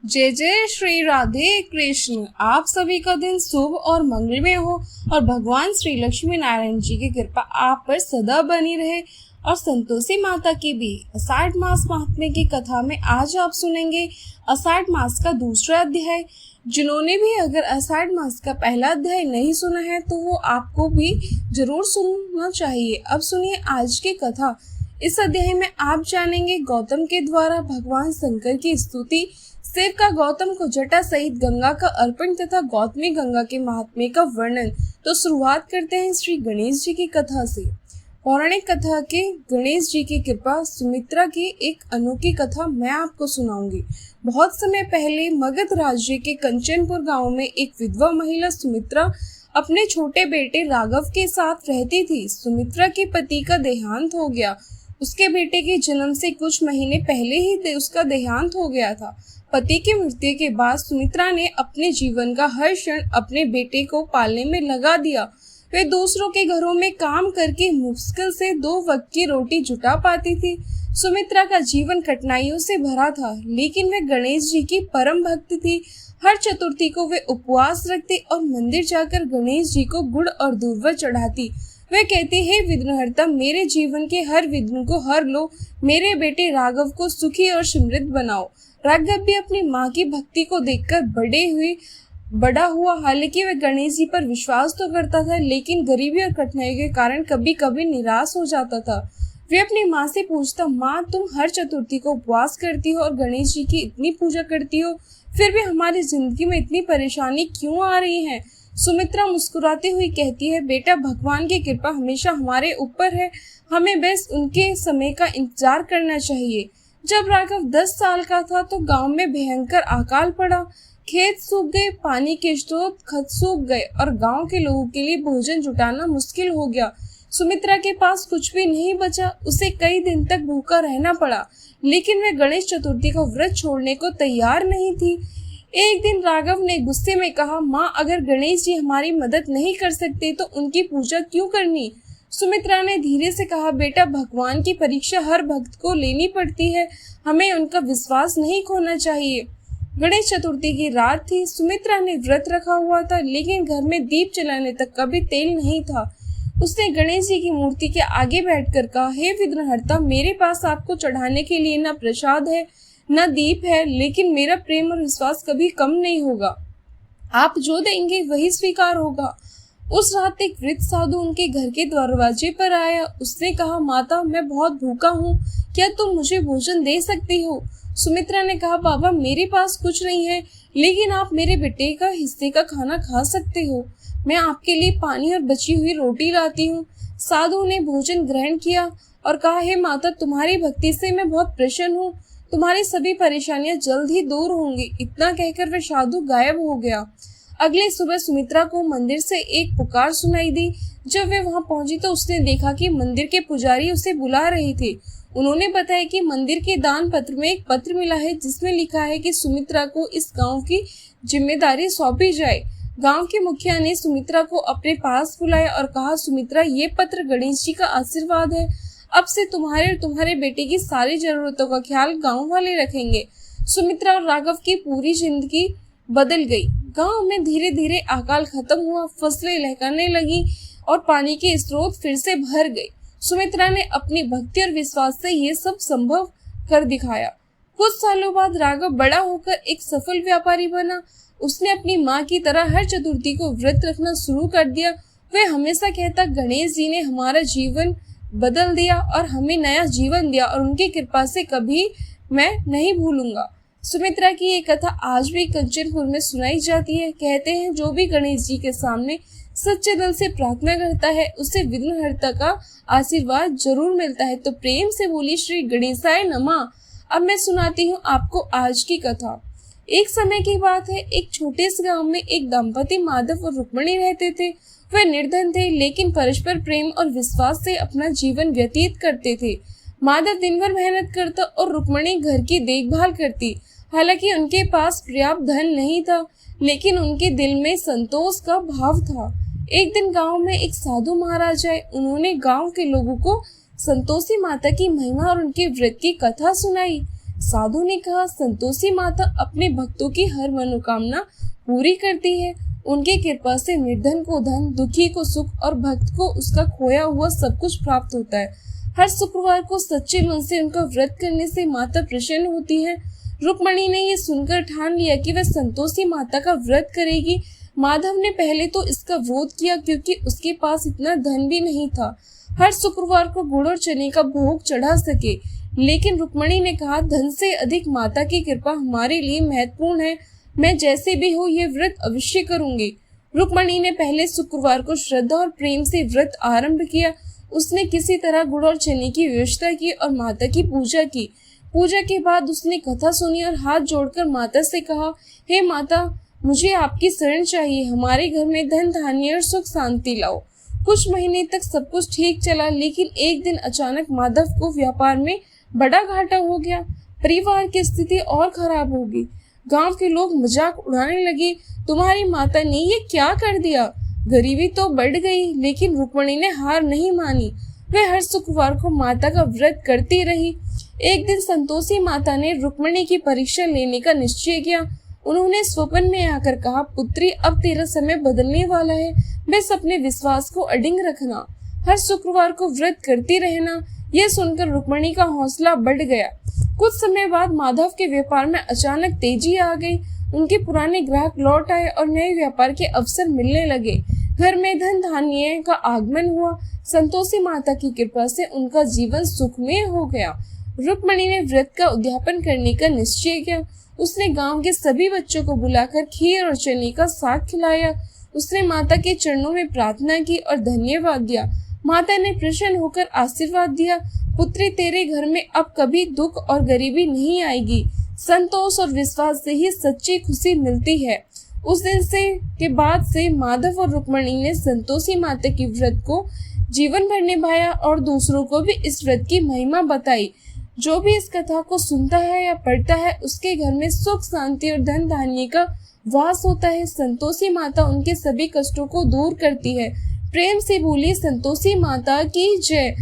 जय जय श्री राधे कृष्ण। आप सभी का दिन शुभ और मंगलमय हो और भगवान श्री लक्ष्मी नारायण जी की कृपा आप पर सदा बनी रहे और संतोषी माता की भी। आषाढ़ मास महात्म्य की कथा में आज आप सुनेंगे आषाढ़ मास का दूसरा अध्याय। जिन्होंने भी अगर आषाढ़ मास का पहला अध्याय नहीं सुना है तो वो आपको भी जरूर सुनना चाहिए। अब सुनिए आज की कथा। इस अध्याय में आप जानेंगे गौतम के द्वारा भगवान शंकर की स्तुति, शिव का गौतम को जटा सहित गंगा का अर्पण तथा गौतमी गंगा के महात्म्य का वर्णन। तो शुरुआत करते हैं श्री गणेश जी की कथा से। पौराणिक कथा के गणेश जी की कृपा सुमित्रा की एक अनोखी कथा मैं आपको सुनाऊंगी। बहुत समय पहले मगध राज्य के कंचनपुर गांव में एक विधवा महिला सुमित्रा अपने छोटे बेटे राघव के साथ रहती थी। सुमित्रा के पति का देहांत हो गया। उसके बेटे के जन्म से कुछ महीने पहले ही उसका देहांत हो गया था। पति की मृत्यु के बाद सुमित्रा ने अपने जीवन का हर क्षण अपने बेटे को पालने में लगा दिया। वे दूसरों के घरों में काम करके मुश्किल से 2 वक्त की रोटी जुटा पाती थी। सुमित्रा का जीवन कठिनाइयों से भरा था, लेकिन वे गणेश जी की परम भक्त थी। हर चतुर्थी को वे उपवास रखती और मंदिर जाकर गणेश जी को गुड़ और दूर्वा चढ़ाती। वे कहते हैं, हे विघ्नहर्ता, मेरे जीवन के हर विघ्न को हर लो, मेरे बेटे राघव को सुखी और समृद्ध बनाओ। राघव भी अपनी माँ की भक्ति को देखकर बड़ा हुआ। हालांकि वह गणेश जी पर विश्वास तो करता था, लेकिन गरीबी और कठिनाई के कारण कभी कभी निराश हो जाता था। वे अपनी माँ से पूछता, माँ, तुम हर चतुर्थी को उपवास करती हो और गणेश जी की इतनी पूजा करती हो, फिर भी हमारी जिंदगी में इतनी परेशानी क्यों आ रही है? सुमित्रा मुस्कुराती हुई कहती है, बेटा, भगवान की कृपा हमेशा हमारे ऊपर है, हमें बस उनके समय का इंतजार करना चाहिए। जब राघव 10 साल का था तो गांव में भयंकर अकाल पड़ा। खेत सूख गए, पानी के स्रोत खत सूख गए और गांव के लोगों के लिए भोजन जुटाना मुश्किल हो गया। सुमित्रा के पास कुछ भी नहीं बचा। उसे कई दिन तक भूखा रहना पड़ा, लेकिन वह गणेश चतुर्थी का व्रत छोड़ने को तैयार नहीं थी। एक दिन राघव ने गुस्से में कहा, माँ, अगर गणेश जी हमारी मदद नहीं कर सकते तो उनकी पूजा क्यों करनी? सुमित्रा ने धीरे से कहा, बेटा, भगवान की परीक्षा हर भक्त को लेनी पड़ती है, हमें उनका विश्वास नहीं खोना चाहिए। गणेश चतुर्थी की रात थी। सुमित्रा ने व्रत रखा हुआ था, लेकिन घर में दीप जलाने तक का भी तेल नहीं था। उसने गणेश जी की मूर्ति के आगे बैठकर कहा, हे विघ्नहर्ता, मेरे पास आपको चढ़ाने के लिए न प्रसाद है न दीप है, लेकिन मेरा प्रेम और विश्वास कभी कम नहीं होगा। आप जो देंगे वही स्वीकार होगा। उस रात एक वृद्ध साधु उनके घर के दरवाजे पर आया। उसने कहा, माता, मैं बहुत भूखा हूँ, क्या तुम मुझे भोजन दे सकती हो? सुमित्रा ने कहा, बाबा, मेरे पास कुछ नहीं है, लेकिन आप मेरे बेटे का हिस्से का खाना खा सकते हो। मैं आपके लिए पानी और बची हुई रोटी लाती हूँ। साधु ने भोजन ग्रहण किया और कहा, हे माता, तुम्हारी भक्ति से मैं बहुत प्रसन्न हूँ, तुम्हारी सभी परेशानियां जल्द ही दूर होंगी। इतना कहकर वह साधु गायब हो गया। अगले सुबह सुमित्रा को मंदिर से एक पुकार सुनाई दी। जब वे वहां पहुंची तो उसने देखा कि मंदिर के पुजारी उसे बुला रहे थे। उन्होंने बताया कि मंदिर के दान पत्र में एक पत्र मिला है, जिसमें लिखा है कि सुमित्रा को इस गांव की जिम्मेदारी सौंपी जाए। गांव के मुखिया ने सुमित्रा को अपने पास बुलाया और कहा, सुमित्रा, ये पत्र गणेश जी का आशीर्वाद है। अब से तुम्हारे और तुम्हारे बेटे की सारी जरूरतों का ख्याल गांव वाले रखेंगे। सुमित्रा और राघव की पूरी जिंदगी बदल गई। गांव में धीरे धीरे अकाल खत्म हुआ, फसलें लहकाने लगी और पानी के स्रोत फिर से भर गए। सुमित्रा ने अपनी भक्ति और विश्वास से ये सब संभव कर दिखाया। कुछ सालों बाद राघव बड़ा होकर एक सफल व्यापारी बना। उसने अपनी माँ की तरह हर चतुर्थी को व्रत रखना शुरू कर दिया। वह हमेशा कहता, गणेश जी ने हमारा जीवन बदल दिया और हमें नया जीवन दिया और उनकी कृपा से कभी मैं नहीं भूलूंगा। सुमित्रा की ये कथा आज भी कंचनपुर में सुनाई जाती है। कहते हैं, जो भी गणेश जी के सामने सच्चे दिल से प्रार्थना करता है, उसे विघ्नहर्ता का आशीर्वाद जरूर मिलता है। तो प्रेम से बोली श्री गणेशाय नमः। अब मैं सुनाती हूँ आपको आज की कथा। एक समय की बात है, एक छोटे से गांव में एक दंपति माधव और रुक्मिणी रहते थे। वे निर्धन थे, लेकिन परस्पर प्रेम और विश्वास से अपना जीवन व्यतीत करते थे। माधव दिन भर मेहनत करता और रुक्मिणी घर की देखभाल करती। हालांकि उनके पास पर्याप्त धन नहीं था, लेकिन उनके दिल में संतोष का भाव था। एक दिन गांव में एक साधु महाराज आए। उन्होंने गांव के लोगों को संतोषी माता की महिमा और उनके व्रत की कथा सुनाई। साधु ने कहा, संतोषी माता अपने भक्तों की हर मनोकामना पूरी करती है। उनकी कृपा से निर्धन को धन, दुखी को सुख और भक्त को उसका खोया हुआ सब कुछ प्राप्त होता है। हर शुक्रवार को सच्चे मन से उनका व्रत करने से माता प्रसन्न होती है। रुक्मणी ने ये सुनकर ठान लिया कि वह संतोषी माता का व्रत करेगी। माधव ने पहले तो इसका विरोध किया क्योंकि उसके पास इतना धन भी नहीं था हर शुक्रवार को गुड़ और चने का भोग चढ़ा सके, लेकिन रुक्मणी ने कहा, धन से अधिक माता की कृपा हमारे लिए महत्वपूर्ण है। मैं जैसे भी हो ये व्रत अवश्य करूंगी। रुक्मणी ने पहले शुक्रवार को श्रद्धा और प्रेम से व्रत आरंभ किया। उसने किसी तरह गुड़ और चने की व्यवस्था की और माता की पूजा की। पूजा के बाद उसने कथा सुनी और हाथ जोड़कर माता से कहा, हे माता, मुझे आपकी शरण चाहिए। हमारे घर में धन धान्य और सुख शांति लाओ। कुछ महीने तक सब कुछ ठीक चला, लेकिन एक दिन अचानक माधव को व्यापार में बड़ा घाटा हो गया। परिवार की स्थिति और खराब हो गई। गांव के लोग मजाक उड़ाने लगे, तुम्हारी माता ने ये क्या कर दिया। गरीबी तो बढ़ गई, लेकिन रुक्मणी ने हार नहीं मानी। वह हर शुक्रवार को माता का व्रत करती रही। एक दिन संतोषी माता ने रुक्मणी की परीक्षा लेने का निश्चय किया। उन्होंने स्वप्न में आकर कहा, पुत्री, अब तेरा समय बदलने वाला है। बस अपने विश्वास को अडिग रखना, हर शुक्रवार को व्रत करती रहना। यह सुनकर रुक्मणी का हौसला बढ़ गया। कुछ समय बाद माधव के व्यापार में अचानक तेजी आ गई। उनके पुराने ग्राहक लौट आए और नए व्यापार के अवसर मिलने लगे। घर में धन धान्य का आगमन हुआ। संतोषी माता की कृपा से उनका जीवन सुखमय हो गया। रुक्मणी ने व्रत का उद्यापन करने का निश्चय किया। उसने गांव के सभी बच्चों को बुलाकर खीर और चने का साग खिलाया। उसने माता के चरणों में प्रार्थना की और धन्यवाद दिया। माता ने प्रसन्न होकर आशीर्वाद दिया, पुत्री, तेरे घर में अब कभी दुख और गरीबी नहीं आएगी। संतोष और विश्वास से ही सच्ची खुशी मिलती है। उस दिन से के बाद से माधव और रुक्मणी ने संतोषी माता की व्रत को जीवन भर निभाया और दूसरों को भी इस व्रत की महिमा बताई। जो भी इस कथा को सुनता है या पढ़ता है, उसके घर में सुख, शांति और धन धान्य का वास होता है। संतोषी माता उनके सभी कष्टों को दूर करती है। प्रेम से बोलिए, संतोषी माता की जय।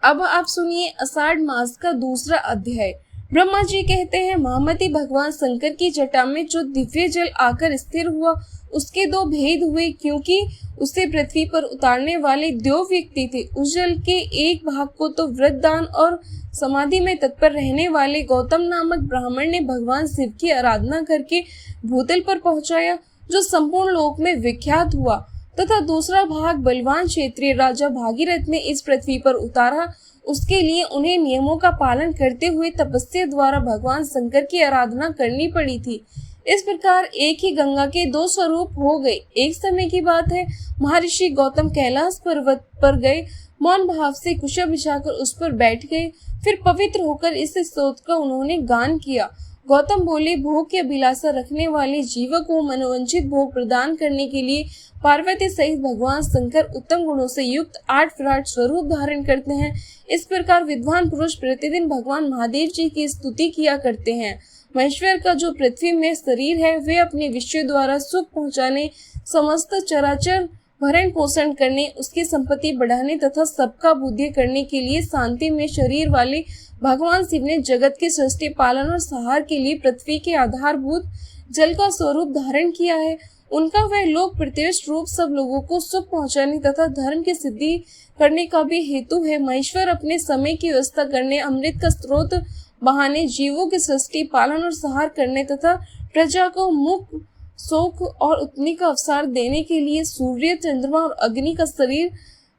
अब आप सुनिए आषाढ़ मास का दूसरा अध्याय। ब्रह्मा जी कहते हैं, महामती भगवान शंकर की जटा में जो दिव्य जल आकर स्थिर हुआ, उसके दो भेद हुए, क्योंकि उसे पृथ्वी पर उतारने वाले दो व्यक्ति थे। उस जल के एक भाग को तो व्रत, दान और समाधि में तत्पर रहने वाले गौतम नामक ब्राह्मण ने भगवान शिव की आराधना करके भूतल पर पहुंचाया, जो संपूर्ण लोक में विख्यात हुआ, तथा दूसरा भाग बलवान क्षेत्रीय राजा भागीरथ ने इस पृथ्वी पर उतारा। उसके लिए उन्हें नियमों का पालन करते हुए तपस्या द्वारा भगवान शंकर की आराधना करनी पड़ी थी। इस प्रकार एक ही गंगा के दो स्वरूप हो गए। एक समय की बात है, महर्षि गौतम कैलाश पर्वत पर गए। मौन भाव से कुशा बिछाकर उस पर बैठ गए। फिर पवित्र होकर इस स्तोत्र का उन्होंने गान किया। गौतम बोले, भोग की अभिलाषा रखने वाले जीव को मनोवांछित भोग प्रदान करने के लिए पार्वती सहित भगवान शंकर उत्तम गुणों से युक्त 8 विराट स्वरूप धारण करते हैं। इस प्रकार विद्वान पुरुष प्रतिदिन भगवान महादेव जी की स्तुति किया करते हैं। महेश्वर का जो पृथ्वी में शरीर है, वे अपने विषय द्वारा सुख पहुँचाने, समस्त चराचर भरण पोषण करने, उसकी संपत्ति बढ़ाने तथा सबका बुद्धि करने के लिए शांति में शरीर वाले भगवान शिव ने जगत के सृष्टि, पालन और संहार के लिए पृथ्वी के आधारभूत जल का स्वरूप धारण किया है। उनका वह लोक प्रत्यक्ष रूप सब लोगों को सुख पहुंचाने तथा धर्म की सिद्धि करने का भी हेतु है। महेश्वर अपने समय की व्यवस्था करने, अमृत का स्रोत बहाने, जीवों की सृष्टि, पालन और संहार करने तथा प्रजा को मुख, शोक और उत्पत्ति का अवसर देने के लिए सूर्य, चंद्रमा और अग्नि का शरीर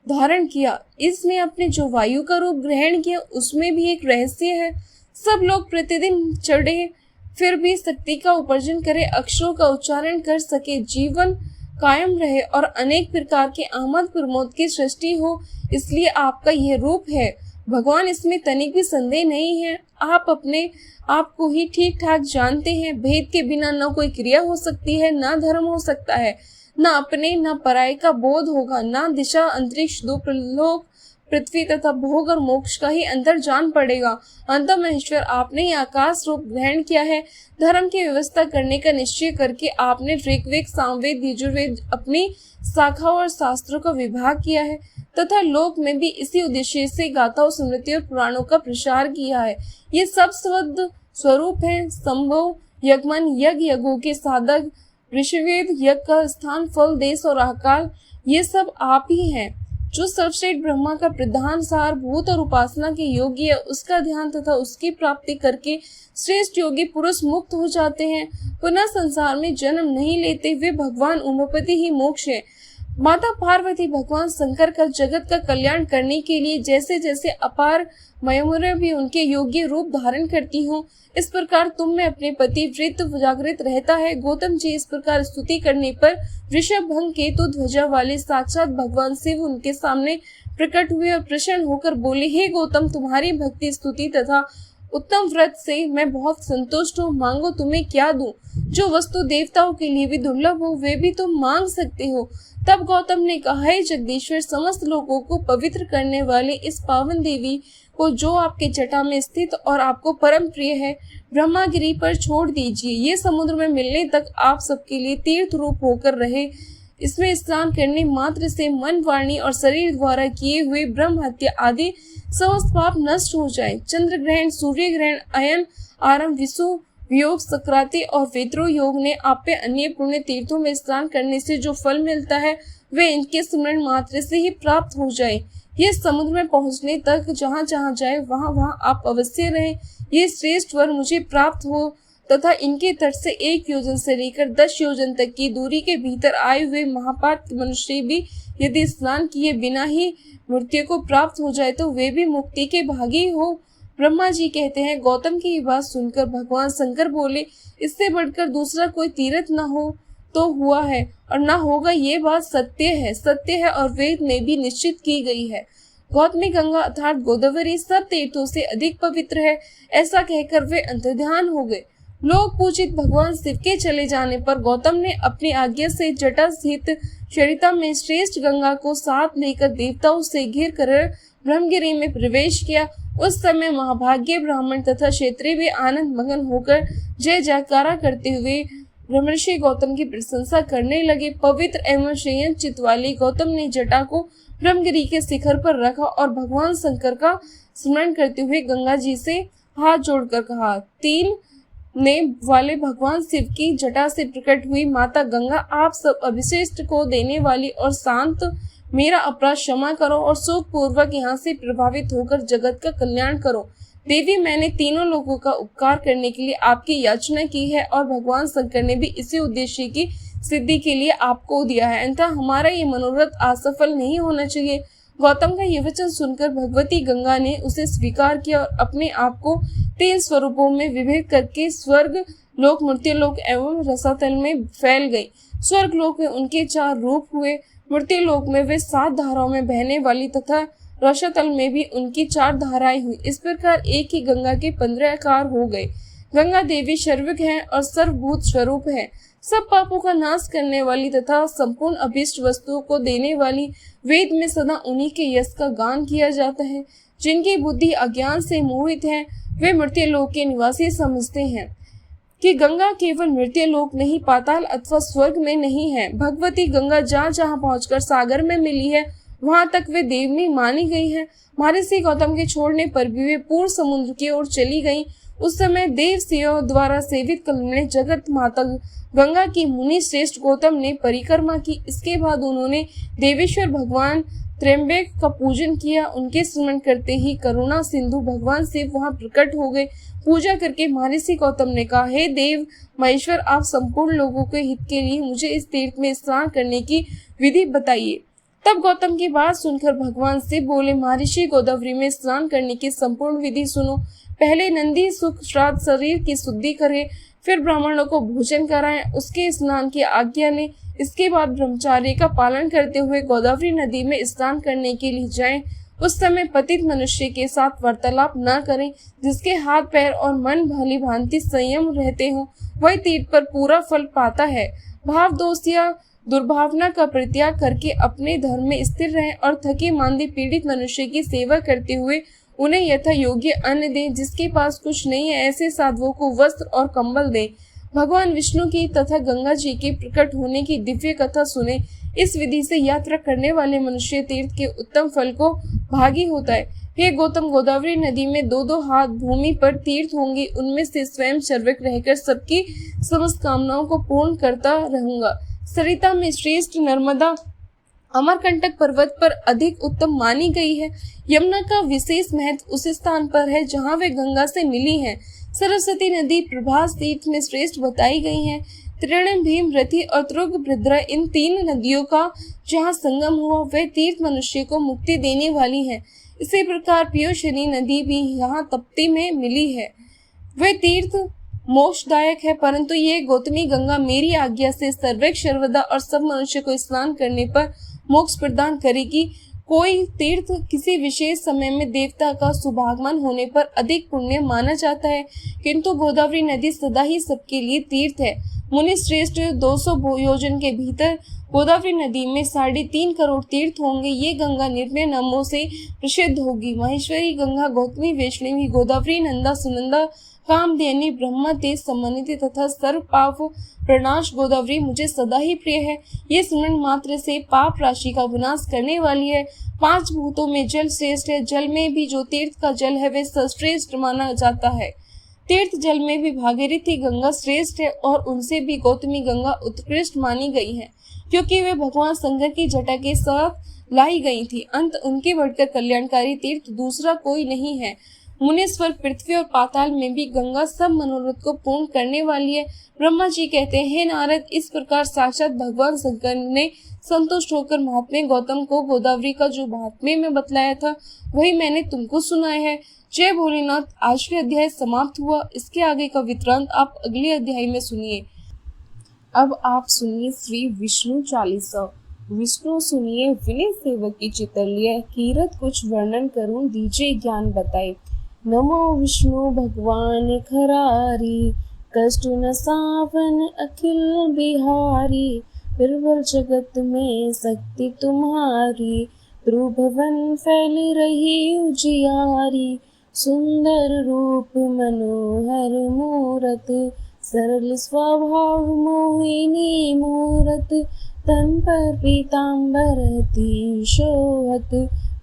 धारण किया। इसने अपने जो वायु का रूप ग्रहण किया, उसमें भी एक रहस्य है। सब लोग प्रतिदिन चढ़े फिर भी शक्ति का उपार्जन करे, अक्षरों का उच्चारण कर सके, जीवन कायम रहे और अनेक प्रकार के आमद प्रमोद की सृष्टि हो, इसलिए आपका यह रूप है। भगवान, इसमें तनिक भी संदेह नहीं है। आप अपने आप को ही ठीक ठाक जानते हैं। भेद के बिना न कोई क्रिया हो सकती है, न धर्म हो सकता है, न अपने न पराये का बोध होगा, न दिशा, अंतरिक्ष, दो प्रलोक, पृथ्वी तथा भोग और मोक्ष का ही अंतर जान पड़ेगा। अंतः महेश्वर, आपने ही आकाश रूप ग्रहण किया है। धर्म की व्यवस्था करने का निश्चय करके आपने ऋग्वेद, सामवेद, यजुर्वेद अपनी शाखाओं और शास्त्रों का विभाग किया है। तथा लोक में भी इसी उद्देश्य से गाथाओं, स्मृति और पुराणों का प्रसार किया है। ये सब शब्द स्वरूप है। संभव, यज्ञमन, यज्ञ, यज्ञों के साधक, ऋषिवेद, यज्ञ का स्थान, फल, देश और आकाल, ये सब आप ही हैं। जो सर्वश्रेष्ठ ब्रह्मा का प्रधान सार भूत और उपासना के योग्य है, उसका ध्यान तथा उसकी प्राप्ति करके श्रेष्ठ योगी पुरुष मुक्त हो जाते हैं, पुनः संसार में जन्म नहीं लेते। वे भगवान उमापति ही मोक्ष है। माता पार्वती भगवान शंकर का जगत का कल्याण करने के लिए जैसे जैसे अपार मयूर भी उनके योग्य रूप धारण करती हूँ, इस प्रकार तुम में अपने पति वृत्त जागृत रहता है। गौतम जी इस प्रकार स्तुति करने पर ऋषभ भंग केतु ध्वजा वाले साक्षात भगवान शिव उनके सामने प्रकट हुए और प्रसन्न होकर बोले, हे गौतम, तुम्हारी भक्ति स्तुति तथा उत्तम व्रत से मैं बहुत संतुष्ट हूँ। मांगो, तुम्हें क्या दूं? जो वस्तु देवताओं के लिए भी दुर्लभ हो वे भी तुम मांग सकते हो। तब गौतम ने कहा, हे जगदीश्वर, समस्त लोगों को पवित्र करने वाले इस पावन देवी को जो आपके जटा में स्थित और आपको परम प्रिय है, ब्रह्मागिरी पर छोड़ दीजिए। ये समुद्र में मिलने तक आप सबके लिए तीर्थ रूप होकर रहे। इसमें स्नान करने मात्र से मन, वाणी और शरीर द्वारा किए हुए ब्रह्म हत्या आदि समस्त पाप नष्ट हो जाए। चंद्र ग्रहण, सूर्य ग्रहण, अयन, आरंभ, विषु योग, सक्राति और विद्रोह योग ने आप पे अन्य पुण्य तीर्थों में स्नान करने से जो फल मिलता है वे इनके स्मरण मात्र से ही प्राप्त हो जाए। ये समुद्र में पहुंचने तक जहाँ जहाँ जाए वहाँ वहाँ आप अवश्य रहें। ये श्रेष्ठ वर मुझे प्राप्त हो तथा इनके तट से 1 योजन से लेकर 10 योजन तक की दूरी के भीतर आए हुए महापाप मनुष्य भी यदि स्नान किए बिना ही मृत्यु को प्राप्त हो जाए तो वे भी मुक्ति के भागी हो। ब्रह्मा जी कहते हैं, गौतम की बात सुनकर भगवान शंकर बोले, इससे बढ़कर दूसरा कोई तीर्थ न हो तो हुआ है और न होगा, ये बात सत्य है और वेद में भी निश्चित की गई है। गौतमी गंगा अर्थात गोदावरी सब तीर्थों से अधिक पवित्र है। ऐसा कहकर वे अंतर्ध्यान हो गए। लोक पूजित भगवान शिव के चले जाने पर गौतम ने अपनी आज्ञा से जटा स्थित चरिता में श्रेष्ठ गंगा को साथ लेकर देवताओं से घिर कर ब्रह्मगिरी में प्रवेश किया। उस समय महाभाग्य ब्राह्मण तथा क्षेत्रीय भी आनंद मगन होकर जय जयकारा करते हुए ब्रह्मर्षि गौतम की प्रशंसा करने लगे। पवित्र एवं शयन चित्त वाले गौतम ने जटा को ब्रह्मगिरी के शिखर पर रखा और भगवान शंकर का स्मरण करते हुए गंगा जी से हाथ जोड़कर कहा, 3 ने वाले भगवान शिव की जटा से प्रकट हुई माता गंगा, आप सब अभिषेक को देने वाली और शांत, मेरा अपराध क्षमा करो और सुख पूर्वक यहाँ से प्रभावित होकर जगत का कल्याण करो। देवी, मैंने तीनों लोगों का उपकार करने के लिए आपकी याचना की है और भगवान शंकर ने भी इसी उद्देश्य की सिद्धि के लिए आपको दिया है, अतः हमारा ये मनोरथ असफल नहीं होना चाहिए। गौतम का ये वचन सुनकर भगवती गंगा ने उसे स्वीकार किया और अपने आप को 3 स्वरूपों में विभेद करके स्वर्ग लोक, मृत्युलोक एवं रसातल में फैल गई। स्वर्ग लोक में उनके 4 रूप हुए, मृत्युलोक में वे 7 धाराओं में बहने वाली तथा रसातल में भी उनकी 4 धाराएं हुई। इस प्रकार एक ही गंगा के 15 आकार हो गए। गंगा देवी सर्वज्ञ है और सर्वभूत स्वरूप है। सब पापों का नाश करने वाली तथा संपूर्ण अभीष्ट वस्तुओं को देने वाली। वेद में सदा उन्हीं के यश का गान किया जाता है। जिनकी बुद्धि अज्ञान से मोहित है वे मृत्युलोक के निवासी समझते हैं कि गंगा केवल मृत्युलोक नहीं, पाताल अथवा स्वर्ग में नहीं है। भगवती गंगा जहाँ जहाँ पहुंचकर सागर में मिली है वहां तक वे देवनी मानी गई है। महर्षि गौतम के छोड़ने पर भी वे पूर्व समुद्र की ओर चली गईं। उस समय देव सिंह द्वारा सेवित कल्याण जगत माता गंगा की मुनि श्रेष्ठ गौतम ने परिक्रमा की। इसके बाद उन्होंने देवेश्वर भगवान त्र्यंबक का पूजन किया। उनके स्मरण करते ही करुणा सिंधु भगवान शिव वहां प्रकट हो गए। पूजा करके महर्षि गौतम ने कहा, हे देव महेश्वर, आप संपूर्ण लोगों के हित के लिए मुझे इस तीर्थ में स्नान करने की विधि बताइए। तब गौतम की बात सुनकर भगवान शिव बोले, महर्षि गोदावरी में स्नान करने की संपूर्ण विधि सुनो। पहले नंदी सुख श्राद्ध शरीर की शुद्धि करे, फिर ब्राह्मणों को भोजन कराएं, उसके स्नान की आज्ञा लें। इसके बाद ब्रह्मचार्य का पालन करते हुए गोदावरी नदी में स्नान करने के लिए जाएं। उस समय पतित मनुष्य के साथ वार्तालाप न करें। जिसके हाथ पैर और मन भली भांति संयम रहते हो वही तीर्थ पर पूरा फल पाता है। भाव दोष या दुर्भावना का परित्याग करके अपने धर्म में स्थिर रहें और थके मांदे पीड़ित मनुष्य की सेवा करते हुए उन्हें यथा योग्य अन्न दें। जिसके पास कुछ नहीं है ऐसे साधुओं को वस्त्र और कंबल दें। भगवान विष्णु की तथा गंगा जी के प्रकट होने की दिव्य कथा सुने। इस विधि से यात्रा करने वाले मनुष्य तीर्थ के उत्तम फल को भागी होता है। हे गौतम, गोदावरी नदी में 2-2 हाथ भूमि पर तीर्थ होंगे, उनमें से स्वयं सर्वक रहकर सबकी समस्त कामनाओं को पूर्ण करता रहूंगा। सरिता में श्रेष्ठ नर्मदा अमरकंटक पर्वत पर अधिक उत्तम मानी गई है। यमुना का विशेष महत्व उस स्थान पर है जहाँ वे गंगा से मिली है। सरस्वती नदी प्रभास तीर्थ में श्रेष्ठ बताई गई है। त्रिवेणी, भीम, रथी और तुंगभद्रा इन 3 नदियों का जहाँ संगम हुआ वह तीर्थ मनुष्य को मुक्ति देने वाली है। इसी प्रकार पीयूषणी नदी भी यहाँ तप्ती में मिली है। वह तीर्थ मोक्षदायक है, परंतु ये गौतमी गंगा मेरी आज्ञा से सर्वैक सर्वदा और सब मनुष्य को स्नान करने पर मोक्ष प्रदान करेगी। कोई तीर्थ किसी विशेष समय में देवता का सुभागमन होने पर अधिक पुण्य माना जाता है, किंतु गोदावरी नदी सदा ही सबके लिए तीर्थ है। मुनि श्रेष्ठ 200 योजन के भीतर गोदावरी नदी में 3.5 करोड़ तीर्थ होंगे। ये गंगा निर्मय नामों से प्रसिद्ध होगी। माहेश्वरी गंगा, गौतमी, वैष्णवी, गोदावरी, नंदा, सुनंदा, कामधेनी, ब्रह्मा, तेज, समन्वित तथा सर्व पाप प्रणाश गोदावरी मुझे सदा ही प्रिय है। ये स्मरण मात्र से पाप राशि का विनाश करने वाली है। 5 भूतों में जल श्रेष्ठ है। जल में भी जो तीर्थ का जल है वह सर्वश्रेष्ठ माना जाता है। तीर्थ जल में भी भागीरथी गंगा श्रेष्ठ है और उनसे भी गौतमी गंगा उत्कृष्ट मानी गई है, क्योंकि वे भगवान शंकर की जटा के साथ लाई गई थी। अंत उनके बढ़कर कल्याणकारी तीर्थ दूसरा कोई नहीं है। मुनीश्वर, पृथ्वी और पाताल में भी गंगा सब मनोरथ को पूर्ण करने वाली है। ब्रह्मा जी कहते हैं, हे नारद, इस प्रकार साक्षात भगवान शंकर ने संतुष्ट होकर महात्मे गौतम को गोदावरी का जो महात्म्य में बतलाया था वही मैंने तुमको सुनाया है। जय भोलेनाथ। आज के अध्याय समाप्त हुआ। इसके आगे का वृत्तांत आप अगले अध्याय में सुनिए। अब आप सुनिए श्री विष्णु चालीसा। विष्णु सुनिए, विनय सेवक की चितलिय, कीरत कुछ वर्णन करूं, दीजिए ज्ञान बताए। नमो विष्णु भगवान खरारी, कष्ट न सावन अखिल बिहारी। प्रबल जगत में शक्ति तुम्हारी, त्रिभुवन फैली रही उजियारी। सुंदर रूप मनोहर मूरत, सरल स्वभाव मोहिनी मूरत। तन पर पीताम्बर शोभत,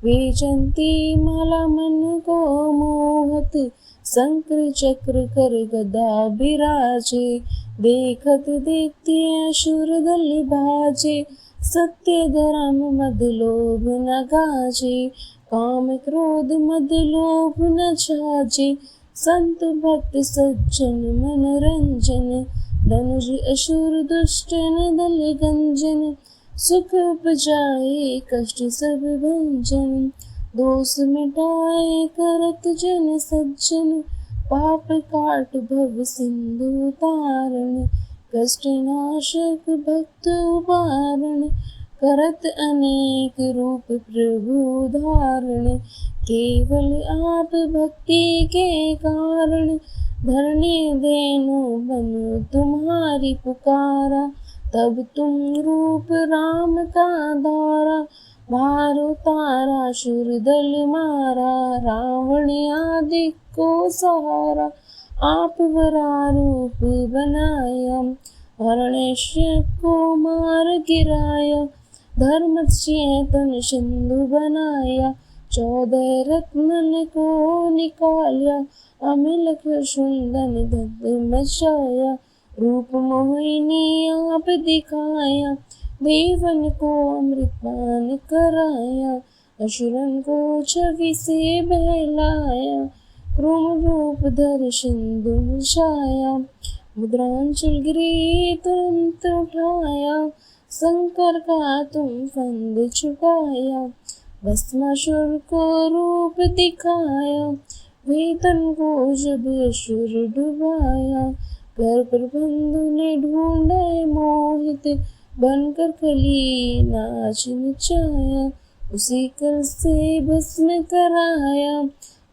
वेचंती माला मन को मोहत। शंकर चक्र कर गदा बिराजे, देखत देखते असुर दल भाजे। सत्य धर्म मद लोभ न गाजे, काम क्रोध मद लोभ न छाजे। संत भक्त सज्जन मनोरंजन, धनुष असुर दुष्टन दल गंजन। सुख उपजाए कष्ट सब भंजन, दोष मिटाए करत जन सज्जन। पाप काट भव सिंधु तारण, कष्ट नाशक भक्त उबारण। करत अनेक रूप प्रभु धारण, केवल आप भक्ति के कारण। धरनी देनु बन तुम्हारी पुकारा, तब तुम रूप राम का धारा। मारो तारा शुर दल मारा, रावण आदि को सहारा। आप वरा रूप बनाया, हरणेश्वर को मार गिराया। धर्म चेतन सिंधु बनाया, 14 रत्नन को निकाल्या। अमिलक सुंदन दद मचाया, रूप मोहिनी आप दिखाया। देवन को अमृतपान कराया, असुरन को छवि से बहलाया। क्रोम रूप धर सिंधु छाया, मुद्रांचल गिरी तुरंत उठाया। शंकर का तुम फंद छुपाया, भस्मासुर को रूप दिखाया। वेतन को जब असुर डुबाया, कर पर बंधु ने ढूंढे मोहित। बनकर कली नाच नचाया, उसी कल से भस्म कराया।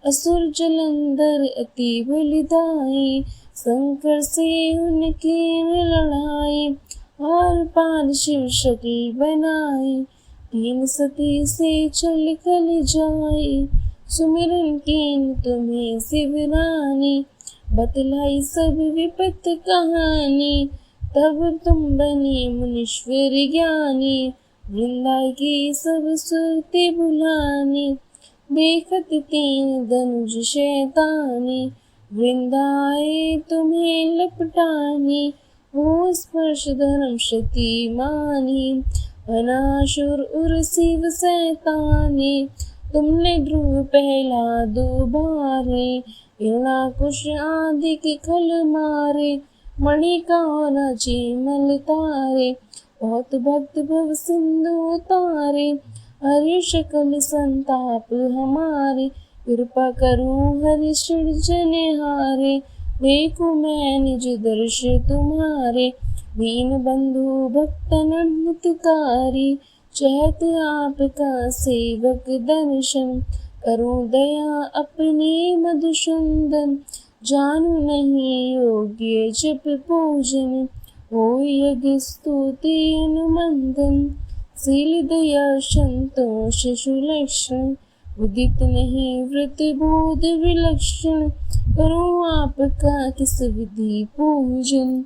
असुर जलंधर अति बलिदाई, शंकर से उनकी लड़ाई। हार पार शिव शक्ल बनाई, 3 सती से चल खल जाई। सुमिरन कीन तुम्हें शिवरानी, बतलाई सब विपत कहानी। तब तुम बनी मुनीश्वर ज्ञानी, वृंदा की सब सुरती बुलानी, देखत तीन धनुष शैतानी, वृंदाए तुम्हें लपटानी, हो स्पर्श धर्म शती मानी, अनाशुर उर शिव सैतानी, तुमने ध्रुव पहला दो बारे, कुश आदि की खल मारे, मणि का नाची मल तारे, बहुत भक्त भव सिंधु तारे, हरि शकल संताप हमारे, कृपा करूं हरि सृजनहारे, देखूं मैं निज दर्श तुम्हारे, दीन बंधु भक्तन हितकारी, चाहत आपका सेवक दर्शन, करूं दया अपने मधुसूदन, जानू नहीं योग्य जप पूजन, हो यज्ञ स्तुति अनुमंदन, शील दया संतोष सुलक्षण, उदित नहीं वृत बोध विलक्षण, करूं आपका किस विधि पूजन,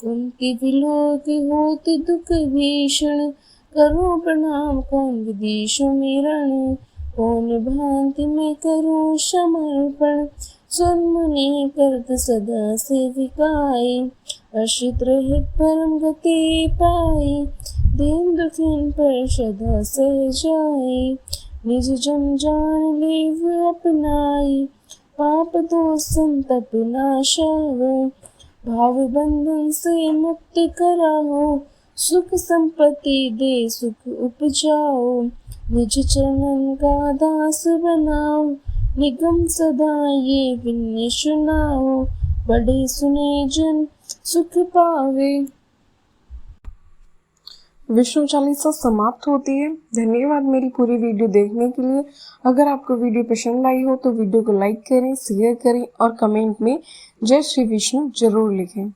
कुंती विलोक होत दुख भीषण, करूं प्रणाम कौन विधि सुमिरन, कौन भांति मैं करूं समर्पण, सन्मुनि करत सदा सेविकाई, अशित रहित परम गति पाई, दीन दुखिन पर सदा सह जाई, निज जन जान लेव अपनाई, पाप दोष संतप नाशाओ, भाव बंधन से मुक्त कराओ, सुख संपत्ति दे सुख उपजाओ, निज चरणन का दास बनाओ, निगम सदा ये विनय सुनाओ, बड़े सुने जन सुख पावे। विष्णु चालीसा समाप्त होती है। धन्यवाद मेरी पूरी वीडियो देखने के लिए। अगर आपको वीडियो पसंद आई हो तो वीडियो को लाइक करें, शेयर करें और कमेंट में जय श्री विष्णु जरूर लिखें।